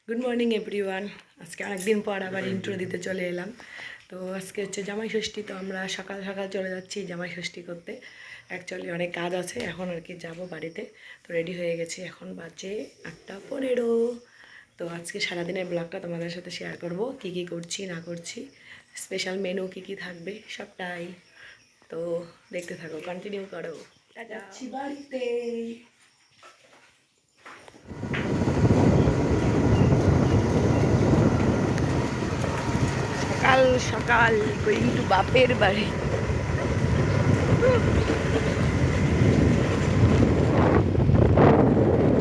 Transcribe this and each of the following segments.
Good morning everyone. আজকে অনেকদিন পর আবার ইন্ট্রো দিতে চলে এলাম। তো আজকে হচ্ছে জামাই ষষ্ঠী, তো আমরা সকাল সকাল চলে যাচ্ছি জামাই ষষ্ঠী করতে। অ্যাকচুয়ালি অনেক কাজ আছে, এখন আর কি যাবো বাড়িতে। তো রেডি হয়ে গেছি, এখন বাজে 8:15। তো আজকে সারাদিনের ব্লগটা তোমাদের সাথে শেয়ার করব, কি কি করছি না করছি, স্পেশাল মেনু কি কি থাকবে সবটাই। তো দেখতে থাকো, কন্টিনিউ করো। যাচ্ছি বাড়িতে। সকাল সকাল গোয়িং টু বাপের বাড়ি।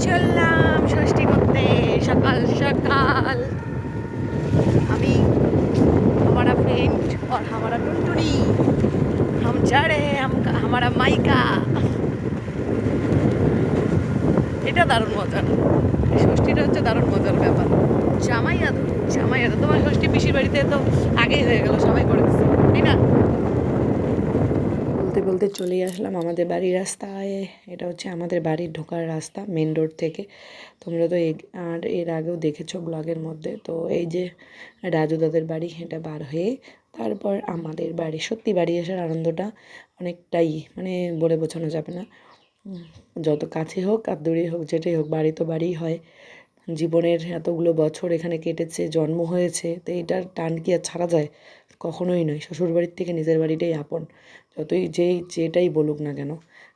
চললাম ষষ্ঠী করতে সকাল সকাল। আমি, हमारा फ्रेंड और हमारा टुनटुनी, हम जा रहे हैं, हमारा माइका। এটা দারুণ মজার, এই ষষ্ঠীটা হচ্ছে দারুণ মজার ব্যাপার। জামাইয়াদু জামাইয়াদু তোমার ষষ্ঠী পিসির বাড়িতে তো আগেই হয়ে গেল, সবাই করে দিচ্ছে, তাই না? বলতে বলতে চলেই আসলাম আমাদের বাড়ির রাস্তায়। এটা হচ্ছে আমাদের বাড়ির ঢোকার রাস্তা মেন রোড থেকে। তোমরা তো আর এর আগেও দেখেছো ব্লগের মধ্যে। তো এই যে রাজু দাদের বাড়ি, এটা বার হয়ে তারপর আমাদের বাড়ি। সত্যি বাড়ি আসার আনন্দটা অনেকটাই, মানে বলে বোঝানো যাবে না। যত কাছে হোক আর দূরে হোক, যেটাই হোক, বাড়ি তো বাড়িই হয়। জীবনের এতগুলো বছর এখানে কেটেছে, জন্ম হয়েছে, তো এটার টান কি আর ছাড়া যায়? কখনোই নয়। শ্বশুরবাড়ির থেকে নিজের বাড়িটাই আপন, যতই যেটাই বলুক না কেন।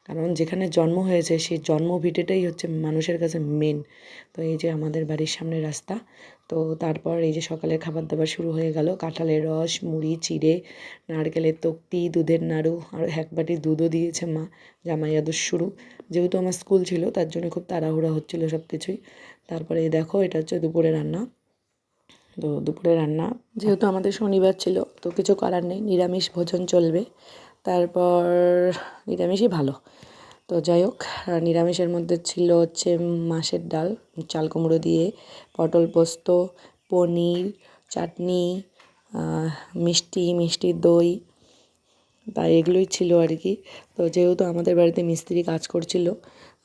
কারণ যেখানে জন্ম হয়েছে সেই জন্মভিটেটাই হচ্ছে মানুষের কাছে মেন। তো এই যে আমাদের বাড়ির সামনে রাস্তা। তো তারপর এই যে সকালের খাবার দাবার শুরু হয়ে গেল। কাঁঠালের রস, মুড়ি, চিড়ে, নারকেলের তক্তি, দুধের নাড়ু, আর এক বাটি দুধও দিয়েছে মা। জামাইয়াদুর শুরু। যেহেতু আমার স্কুল ছিল তার জন্য খুব তাড়াহুড়া হচ্ছিলো সব কিছুই। তারপরে দেখো এটা হচ্ছে দুপুরে রান্না। তো দুপুরে রান্না যেহেতু আমাদের শনিবার ছিল, তো কিছু করার নেই, নিরামিষ ভোজন চলবে। তারপর নিরামিষই ভালো। তো যাই হোক, নিরামিষের মধ্যে ছিল হচ্ছে মাছের ডাল, চাল কুমড়ো দিয়ে, পটল পোস্ত, পনির, চাটনি, মিষ্টির দই, তাই এগুলোই ছিল আর কি। তো যেহেতু আমাদের বাড়িতে মিস্ত্রি কাজ করছিল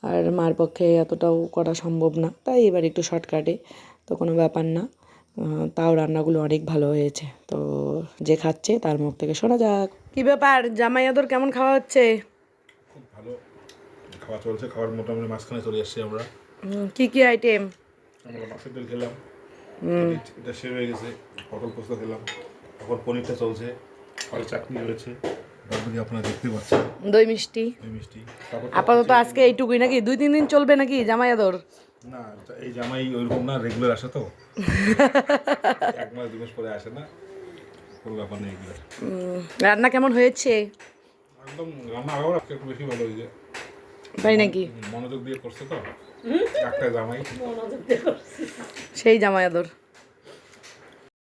আর মার পক্ষে এতটাও করা সম্ভব না, তাই এবার একটু শর্টকাটে, তো কোনো ব্যাপার না। তাও রান্নাগুলো অনেক ভালো হয়েছে। তো যে খাচ্ছে তার মুখ থেকে শোনা যাক। কি ব্যাপার, জামাইয়াদর কেমন খাওয়া হচ্ছে? খুব ভালো খাওয়া চলছে, খাওয়ার মোটামুটি মাঝখানে চলে এসেছি আমরা। কি কি আইটেম? আমরা মাছের ডাল খেলাম, এটা শেষ হয়ে গেছে। পটল পোস্ত খেলাম, এখন পনিরটা চলছে, আর চাটনি রয়েছে, বাদবাকি আপনারা দেখতে পাচ্ছেন। দই মিষ্টি। দই মিষ্টি। তারপর আপাতত আজকে এইটুকুই নাকি? 2-3 দিন চলবে নাকি জামাইয়াদর? না, এই জামাই ওইরকম না, রেগুলার আসে তো। 1 মাস 2 মাস পরে আসে না, কোনো ব্যাপার নেই এগুলো। রান্না কেমন হয়েছে? একদম রান্না আরও আজকে একটু বেশি ভালো হয়েছে। তাই নাকি? মনোযোগ দিয়ে করছে তো একটা জামাই। সেই জামাইয়াদর।